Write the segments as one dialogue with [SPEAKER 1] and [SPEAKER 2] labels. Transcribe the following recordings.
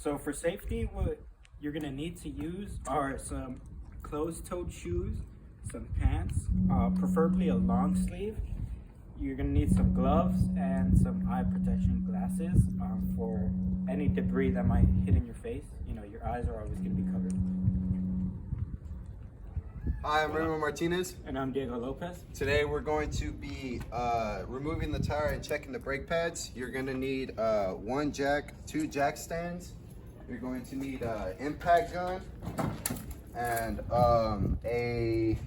[SPEAKER 1] So for safety, what you're gonna need to use are some closed-toed shoes, some pants, preferably a long sleeve. You're gonna need some gloves and some eye protection glasses for any debris that might hit in your face. You know, your eyes are always gonna be covered.
[SPEAKER 2] Hi, I'm Remo Martinez.
[SPEAKER 1] And I'm Diego Lopez.
[SPEAKER 2] Today we're going to be removing the tire and checking the brake pads. You're going to need one jack, two jack stands. You're going to need an impact gun and a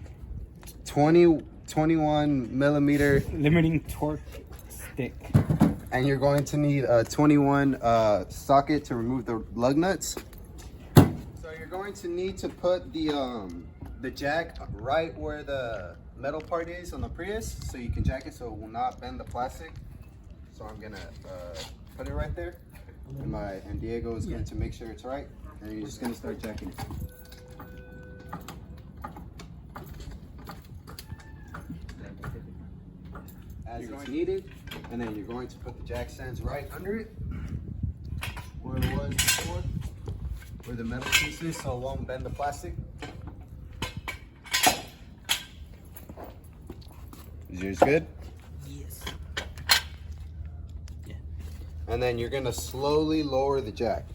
[SPEAKER 2] 21 millimeter
[SPEAKER 1] Limiting torque stick.
[SPEAKER 2] And you're going to need a 21 socket to remove the lug nuts. So you're going to need to put the jack right where the metal part is on the Prius, so you can jack it so it will not bend the plastic. So I'm gonna put it right there, and Diego is going to make sure it's right, and you're just gonna start jacking it. As it's needed, and then you're going to put the jack stands right under it, where it was before, where the metal piece is, so it won't bend the plastic. Is yours good?
[SPEAKER 1] Yes. Yeah.
[SPEAKER 2] And then you're gonna slowly lower the jack.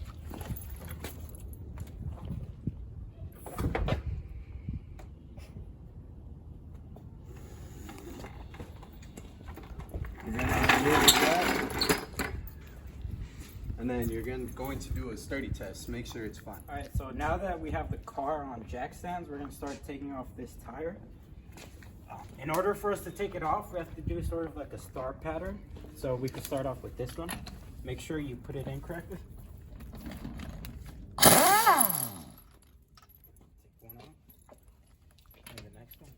[SPEAKER 2] You're gonna remove the jack. And then you're going to do a sturdy test. Make sure it's fine.
[SPEAKER 1] All right, so now that we have the car on jack stands, we're gonna start taking off this tire. In order for us to take it off, we have to do sort of like a star pattern. So we could start off with this one. Make sure you put it in correctly. Take one off. And the next one.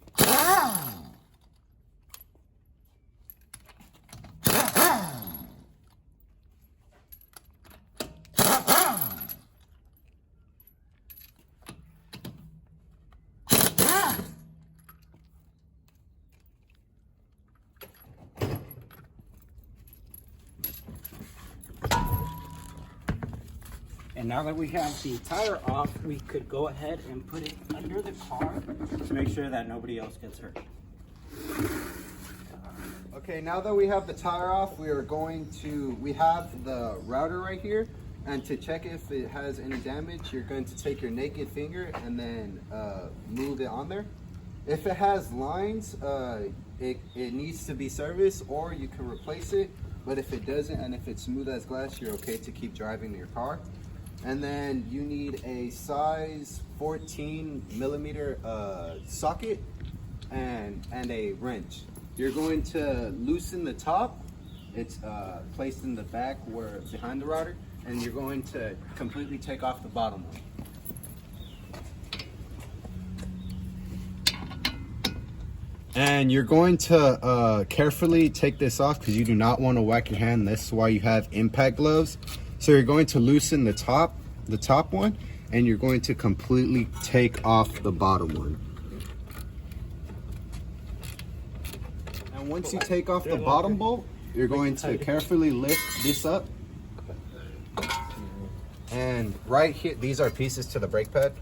[SPEAKER 1] And now that we have the tire off, we could go ahead and put it under the car to make sure that nobody else gets hurt.
[SPEAKER 2] Okay, now that we have the tire off, we have the router right here. And to check if it has any damage, you're going to take your naked finger and then move it on there. If it has lines, it needs to be serviced, or you can replace it. But if it doesn't, and if it's smooth as glass, you're okay to keep driving your car. And then you need a size 14 millimeter socket and a wrench. You're going to loosen the top. It's placed in the back behind the router, and you're going to completely take off the bottom one. And you're going to carefully take this off because you do not want to whack your hand. This is why you have impact gloves. So you're going to loosen the top one, and you're going to completely take off the bottom one. And once you take off the bottom bolt, you're going to carefully lift this up. And right here, these are pieces to the brake pad.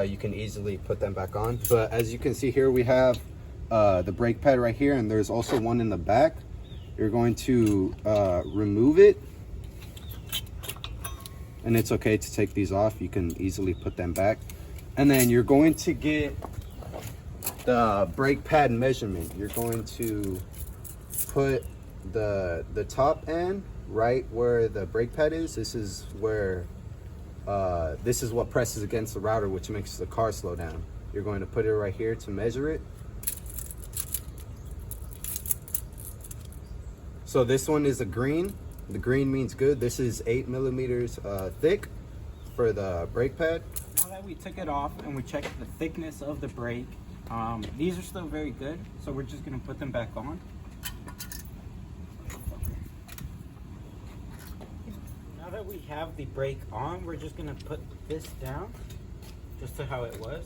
[SPEAKER 2] You can easily put them back on. But as you can see here, we have the brake pad right here, and there's also one in the back. You're going to remove it. And it's okay to take these off. You can easily put them back. And then you're going to get the brake pad measurement. You're going to put the top end right where the brake pad is. This is where this is what presses against the router, which makes the car slow down. You're going to put it right here to measure it. So this one is a green. The green means good. This is 8 millimeters thick for the brake pad.
[SPEAKER 1] Now that we took it off and we checked the thickness of the brake, these are still very good. So we're just gonna put them back on. Now that we have the brake on, we're just gonna put this down just to how it was.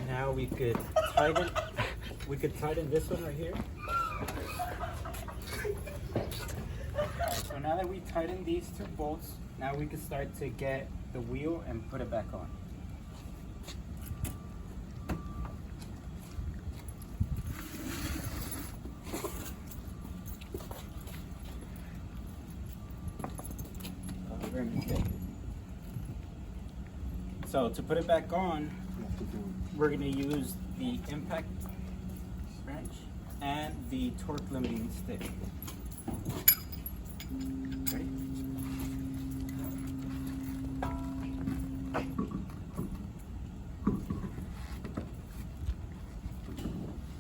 [SPEAKER 1] Now we could tighten we could tighten this one right here. So now that we tighten these two bolts, now we can start to get the wheel and put it back on. So to put it back on, we're going to use the impact wrench and the torque limiting stick. Ready?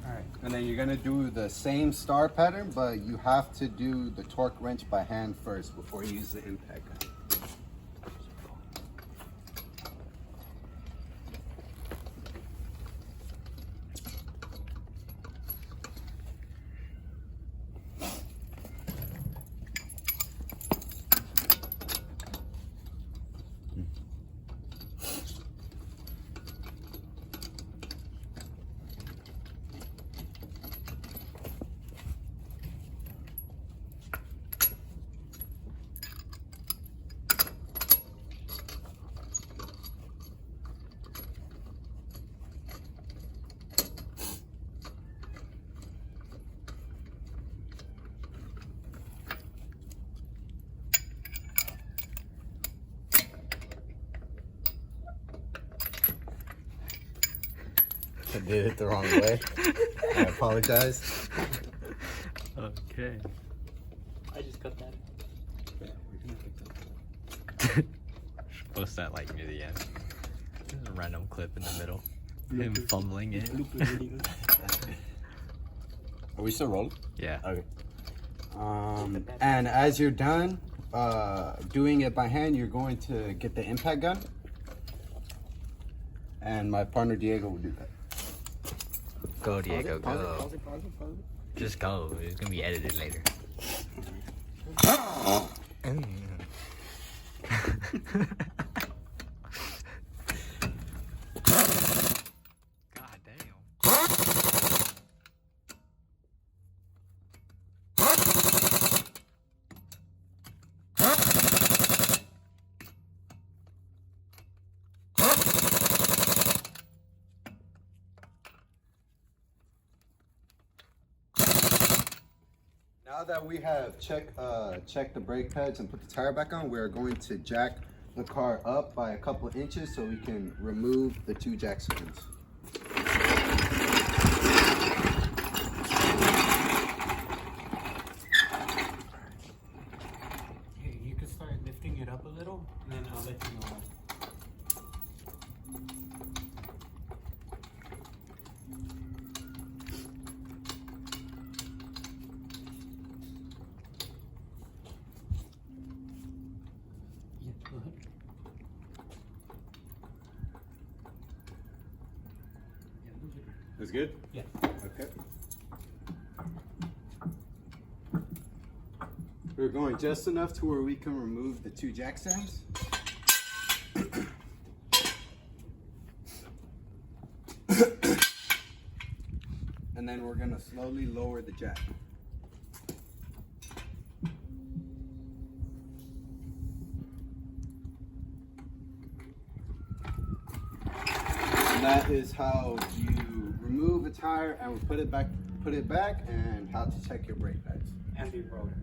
[SPEAKER 2] Alright, and then you're gonna do the same star pattern, but you have to do the torque wrench by hand first before you use the impact gun. I did it the wrong way. I apologize.
[SPEAKER 3] Okay.
[SPEAKER 4] I just cut that.
[SPEAKER 3] Post that like near the end. There's a random clip in the middle. Him fumbling it.
[SPEAKER 2] Are we still rolling?
[SPEAKER 3] Yeah.
[SPEAKER 2] Okay. And as you're done doing it by hand, you're going to get the impact gun. And my partner Diego will do that.
[SPEAKER 3] Go, Diego,
[SPEAKER 1] Pause it,
[SPEAKER 3] go.
[SPEAKER 1] pause it, pause it, pause it.
[SPEAKER 3] Just go. It's gonna be edited later. God damn.
[SPEAKER 2] Now that we have checked the brake pads and put the tire back on, we're going to jack the car up by a couple of inches so we can remove the two jack stands.
[SPEAKER 1] Hey, you can start lifting it up a little, and then I'll let you know when. Yeah, go ahead. Yeah, those are good.
[SPEAKER 2] That's good?
[SPEAKER 1] Yeah.
[SPEAKER 2] Okay. We're going just enough to where we can remove the two jack stands. And then we're gonna slowly lower the jack. And that is how you remove a tire and put it back, and how to check your brake pads.
[SPEAKER 1] And the rotor.